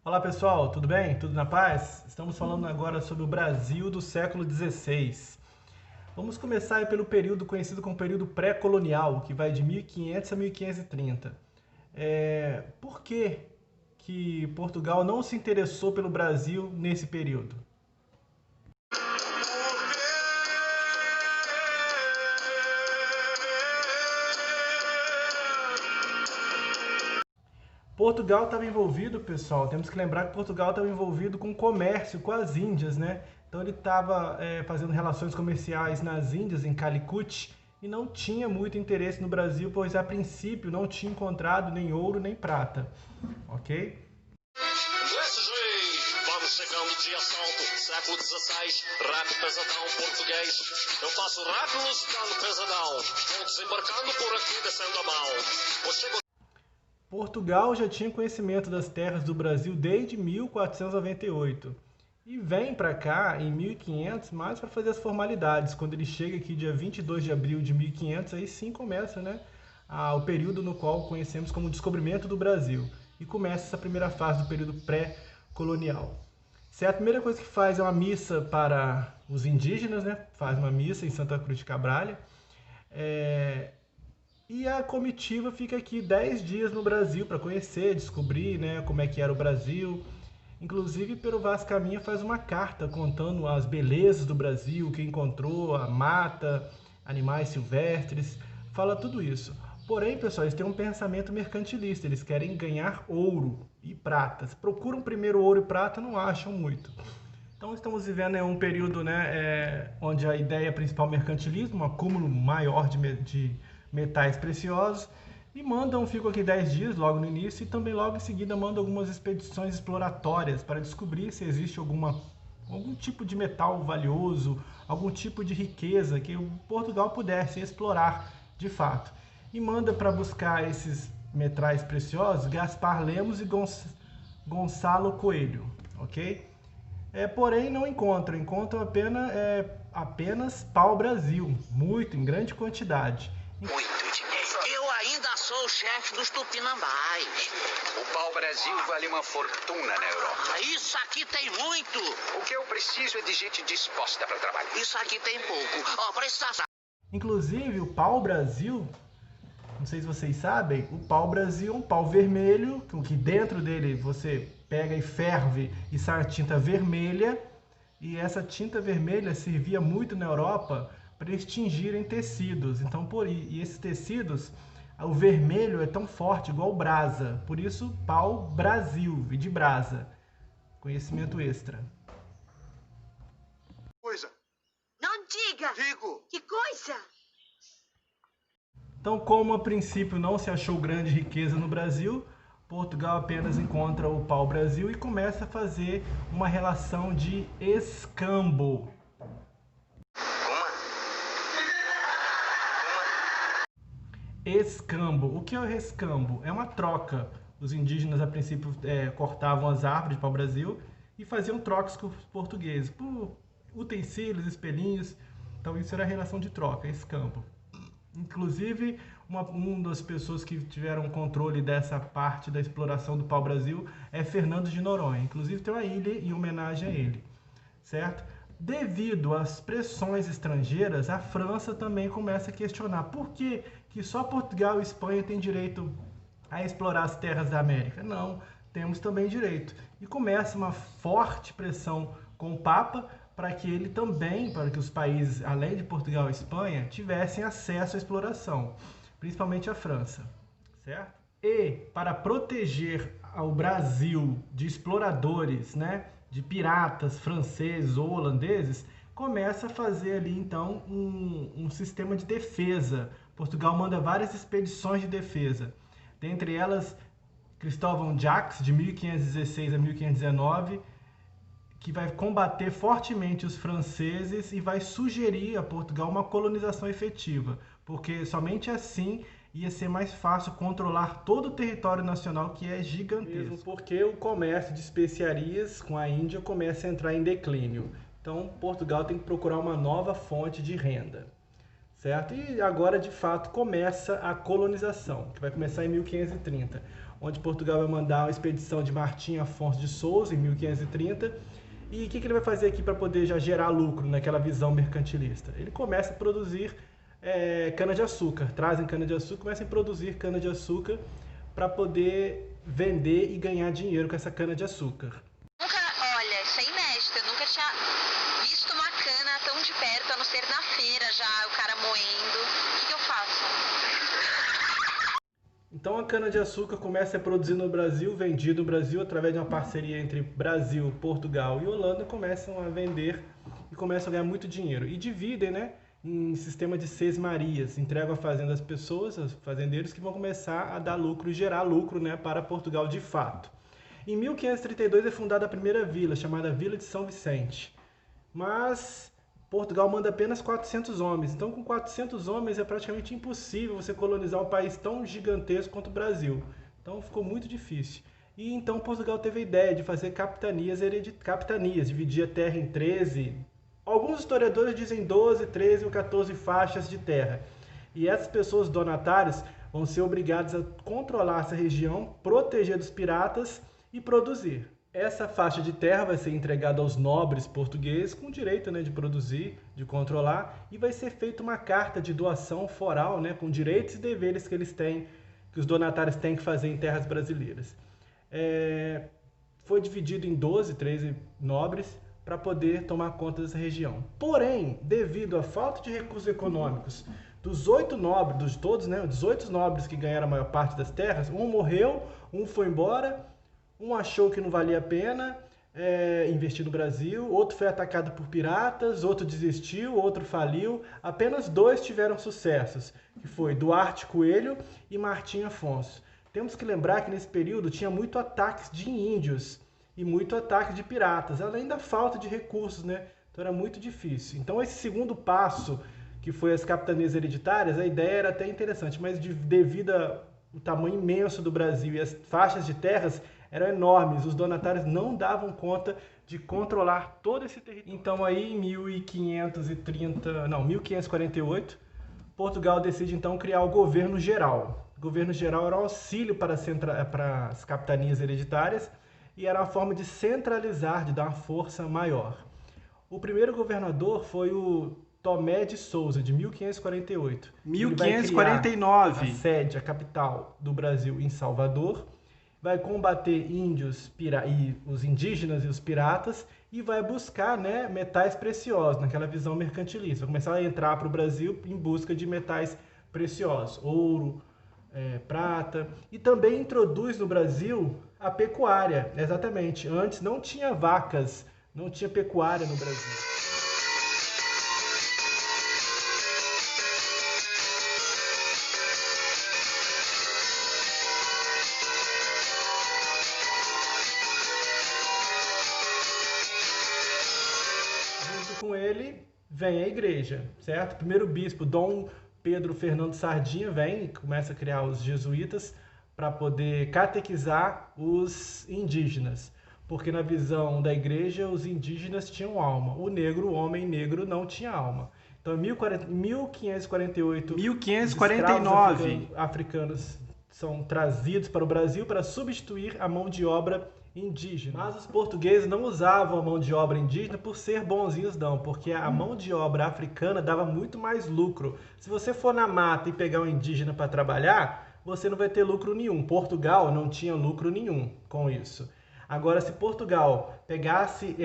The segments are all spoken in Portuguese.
Olá pessoal, tudo bem? Tudo na paz? Estamos falando agora sobre o Brasil do século XVI. Vamos começar aí pelo período conhecido como período pré-colonial, que vai de 1500 a 1530. Por que Portugal não se interessou pelo Brasil nesse período? Portugal estava envolvido, pessoal, temos que lembrar que Portugal estava envolvido com comércio com as Índias, né? Então ele estava fazendo relações comerciais nas Índias, em Calicut, e não tinha muito interesse no Brasil, pois a princípio não tinha encontrado nem ouro nem prata, ok? Ingleses reis, vamos chegando de assalto, século XVI, rap pesadão português. Eu faço rap lusitano pesadão, vou desembarcando por aqui descendo a mão. Eu chego... Portugal já tinha conhecimento das terras do Brasil desde 1498 e vem para cá em 1500 mais para fazer as formalidades. Quando ele chega aqui dia 22 de abril de 1500, aí sim começa, né, o período no qual conhecemos como descobrimento do Brasil. E começa essa primeira fase do período pré-colonial. A primeira coisa que faz é uma missa para os indígenas, né? Faz uma missa em Santa Cruz de Cabrália. E a comitiva fica aqui 10 dias no Brasil para conhecer, descobrir, né, como é que era o Brasil. Inclusive, pelo Vaz Caminha faz uma carta contando as belezas do Brasil, o que encontrou, a mata, animais silvestres, fala tudo isso. Porém, pessoal, eles têm um pensamento mercantilista, eles querem ganhar ouro e prata. Se procuram primeiro ouro e prata, não acham muito. Então estamos vivendo um período, né, onde a ideia principal é o mercantilismo, um acúmulo maior de metais preciosos, e ficam aqui 10 dias logo no início, e também logo em seguida mandam algumas expedições exploratórias para descobrir se existe algum tipo de metal valioso, algum tipo de riqueza que o Portugal pudesse explorar de fato. E manda para buscar esses metais preciosos Gaspar Lemos e Gonçalo Coelho, ok? Porém não encontram apenas pau-brasil, muito, em grande quantidade. Muito dinheiro. Eu ainda sou o chefe dos tupinambás. O pau-brasil vale uma fortuna na Europa. Isso aqui tem muito. O que eu preciso é de gente disposta para trabalhar. Isso aqui tem pouco. Ó, precisa... Inclusive o pau-brasil, não sei se vocês sabem, o pau-brasil é um pau vermelho, que dentro dele você pega e ferve e sai a tinta vermelha, e essa tinta vermelha servia muito na Europa para eles tingirem tecidos. Então, e esses tecidos, o vermelho é tão forte igual brasa, por isso pau-brasil, e de brasa. Conhecimento extra. Coisa. Não diga! Digo. Que coisa! Então, como a princípio não se achou grande riqueza no Brasil, Portugal apenas encontra o pau-brasil e começa a fazer uma relação de escambo. Escambo. O que é o escambo? É uma troca. Os indígenas, a princípio, cortavam as árvores para o Brasil e faziam trocas com os portugueses por utensílios, espelhinhos. Então, isso era a relação de troca, escambo. Inclusive, uma das pessoas que tiveram controle dessa parte da exploração do pau-brasil é Fernando de Noronha. Inclusive, tem uma ilha em homenagem a ele, certo? Devido às pressões estrangeiras, a França também começa a questionar por que só Portugal e Espanha têm direito a explorar as terras da América. Não, temos também direito. E começa uma forte pressão com o Papa para que ele também, para que os países, além de Portugal e Espanha, tivessem acesso à exploração, principalmente a França, certo? E para proteger o Brasil de exploradores, né, de piratas franceses ou holandeses, começa a fazer ali então um sistema de defesa. Portugal manda várias expedições de defesa, dentre elas Cristóvão Jacques, de 1516 a 1519, que vai combater fortemente os franceses e vai sugerir a Portugal uma colonização efetiva, porque somente assim ia ser mais fácil controlar todo o território nacional, que é gigantesco. Mesmo porque o comércio de especiarias com a Índia começa a entrar em declínio. Então, Portugal tem que procurar uma nova fonte de renda, certo? E agora, de fato, começa a colonização, que vai começar em 1530, onde Portugal vai mandar uma expedição de Martim Afonso de Sousa, em 1530. E o que ele vai fazer aqui para poder já gerar lucro naquela visão mercantilista? Ele começa a produzir cana-de-açúcar, trazem cana-de-açúcar, começam a produzir cana-de-açúcar para poder vender e ganhar dinheiro com essa cana-de-açúcar. Olha, isso é inédito, eu nunca tinha visto uma cana tão de perto, a não ser na feira já, o cara moendo. O que eu faço? Então a cana-de-açúcar começa a ser produzida no Brasil, vendida no Brasil através de uma parceria entre Brasil, Portugal e Holanda, começam a vender e começam a ganhar muito dinheiro. E dividem, né, em sistema de sesmarias, entregam a fazenda às pessoas, aos fazendeiros, que vão começar a dar lucro e gerar lucro, né, para Portugal de fato. Em 1532 é fundada a primeira vila, chamada Vila de São Vicente. Mas Portugal manda apenas 400 homens. Então, com 400 homens é praticamente impossível você colonizar um país tão gigantesco quanto o Brasil. Então, ficou muito difícil. E então Portugal teve a ideia de fazer capitanias, dividir a terra em 13. Alguns historiadores dizem 12, 13 ou 14 faixas de terra. E essas pessoas donatárias vão ser obrigadas a controlar essa região, proteger dos piratas e produzir. Essa faixa de terra vai ser entregada aos nobres portugueses com direito, né, de produzir, de controlar, e vai ser feita uma carta de doação foral, né, com direitos e deveres que eles têm, que os donatários têm que fazer em terras brasileiras. Foi dividido em 12, 13 nobres para poder tomar conta dessa região. Porém, devido à falta de recursos econômicos dos 8 nobres, dos todos, né, dos 8 nobres que ganharam a maior parte das terras, um morreu, um foi embora, um achou que não valia a pena investir no Brasil, outro foi atacado por piratas, outro desistiu, outro faliu. Apenas 2 tiveram sucessos, que foi Duarte Coelho e Martim Afonso. Temos que lembrar que nesse período tinha muito ataques de índios e muito ataque de piratas, além da falta de recursos, né? Então era muito difícil. Então esse segundo passo, que foi as capitanias hereditárias, a ideia era até interessante, mas devido ao tamanho imenso do Brasil e as faixas de terras eram enormes, os donatários não davam conta de controlar todo esse território. Então aí em 1548, Portugal decide então criar o governo geral. O governo geral era um auxílio para as capitanias hereditárias e era uma forma de centralizar, de dar uma força maior. O primeiro governador foi o Tomé de Souza, de 1548. 1549. A sede, a capital do Brasil, em Salvador. Vai combater índios e os indígenas e os piratas e vai buscar, né, metais preciosos, naquela visão mercantilista. Vai começar a entrar para o Brasil em busca de metais preciosos, ouro, prata. E também introduz no Brasil a pecuária, exatamente. Antes não tinha vacas, não tinha pecuária no Brasil. Com ele vem a igreja, certo? O primeiro bispo, Dom Pedro Fernando Sardinha, vem e começa a criar os jesuítas para poder catequizar os indígenas. Porque na visão da igreja, os indígenas tinham alma. O negro, o homem negro, não tinha alma. Então, em 1548, 1549, africanos são trazidos para o Brasil para substituir a mão de obra indígena. Mas os portugueses não usavam a mão de obra indígena por ser bonzinhos, não, porque a mão de obra africana dava muito mais lucro. Se você for na mata e pegar um indígena para trabalhar, você não vai ter lucro nenhum. Portugal não tinha lucro nenhum com isso. Agora, se Portugal pegasse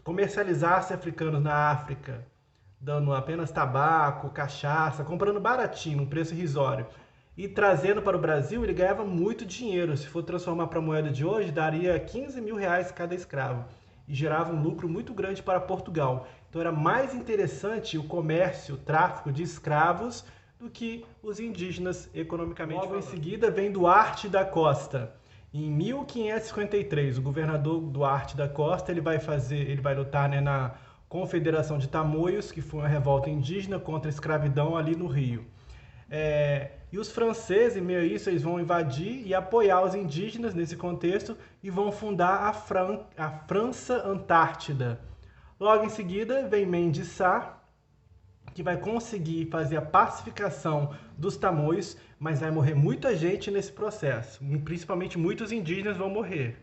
comercializasse africanos na África, dando apenas tabaco, cachaça, comprando baratinho, um preço irrisório, e trazendo para o Brasil, ele ganhava muito dinheiro. Se for transformar para a moeda de hoje, daria 15 mil reais cada escravo. E gerava um lucro muito grande para Portugal. Então era mais interessante o comércio, o tráfico de escravos, do que os indígenas economicamente. Logo em seguida vem Duarte da Costa. Em 1553, o governador Duarte da Costa ele vai lutar, né, na Confederação de Tamoios, que foi uma revolta indígena contra a escravidão ali no Rio. E os franceses, em meio a isso, eles vão invadir e apoiar os indígenas nesse contexto e vão fundar a França Antártida. Logo em seguida, vem Mendes Sá, que vai conseguir fazer a pacificação dos tamoios, mas vai morrer muita gente nesse processo, principalmente muitos indígenas vão morrer.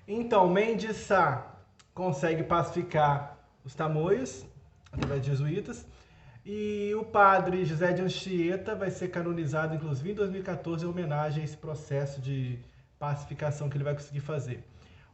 Então, Mendes Sá consegue pacificar os tamoios, através de jesuítas, e o padre José de Anchieta vai ser canonizado, inclusive, em 2014, em homenagem a esse processo de pacificação que ele vai conseguir fazer.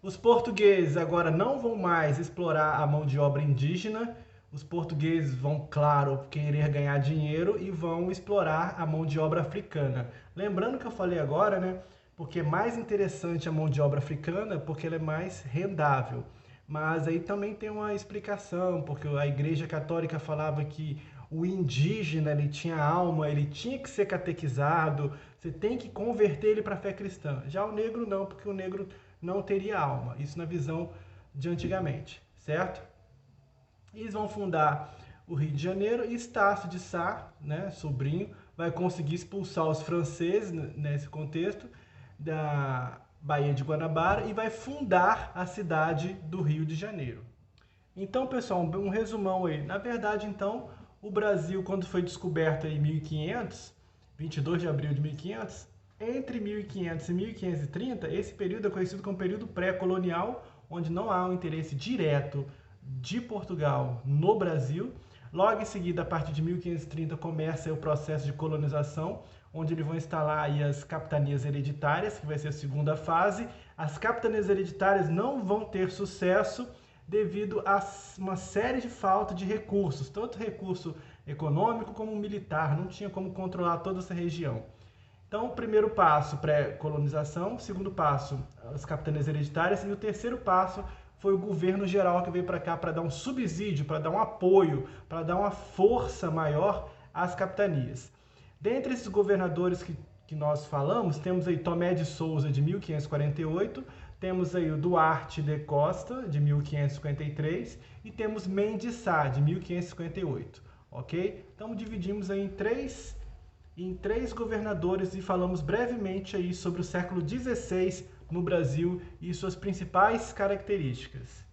Os portugueses agora não vão mais explorar a mão de obra indígena, os portugueses vão, claro, querer ganhar dinheiro e vão explorar a mão de obra africana. Lembrando que eu falei agora, né? Porque é mais interessante a mão de obra africana, porque ela é mais rendável. Mas aí também tem uma explicação, porque a Igreja Católica falava que o indígena ele tinha alma, ele tinha que ser catequizado, você tem que converter ele para a fé cristã. Já o negro não, porque o negro não teria alma. Isso na visão de antigamente, certo? Eles vão fundar o Rio de Janeiro e Estácio de Sá, né, sobrinho, vai conseguir expulsar os franceses nesse contexto da Baía de Guanabara e vai fundar a cidade do Rio de Janeiro. Então, pessoal, um resumão aí. Na verdade, então, o Brasil, quando foi descoberto em 1500, 22 de abril de 1500, entre 1500 e 1530, esse período é conhecido como período pré-colonial, onde não há um interesse direto de Portugal no Brasil. Logo em seguida, a partir de 1530, começa o processo de colonização, onde eles vão instalar aí as capitanias hereditárias, que vai ser a segunda fase. As capitanias hereditárias não vão ter sucesso devido a uma série de falta de recursos, tanto recurso econômico como militar, não tinha como controlar toda essa região. Então, o primeiro passo, pré-colonização, o segundo passo, as capitanias hereditárias, e o terceiro passo foi o governo geral que veio para cá para dar um subsídio, para dar um apoio, para dar uma força maior às capitanias. Dentre esses governadores que nós falamos, temos aí Tomé de Souza, de 1548, temos aí o Duarte de Costa, de 1553, e temos Mendes Sá, de 1558, ok? Então dividimos aí em três governadores e falamos brevemente aí sobre o século XVI no Brasil e suas principais características.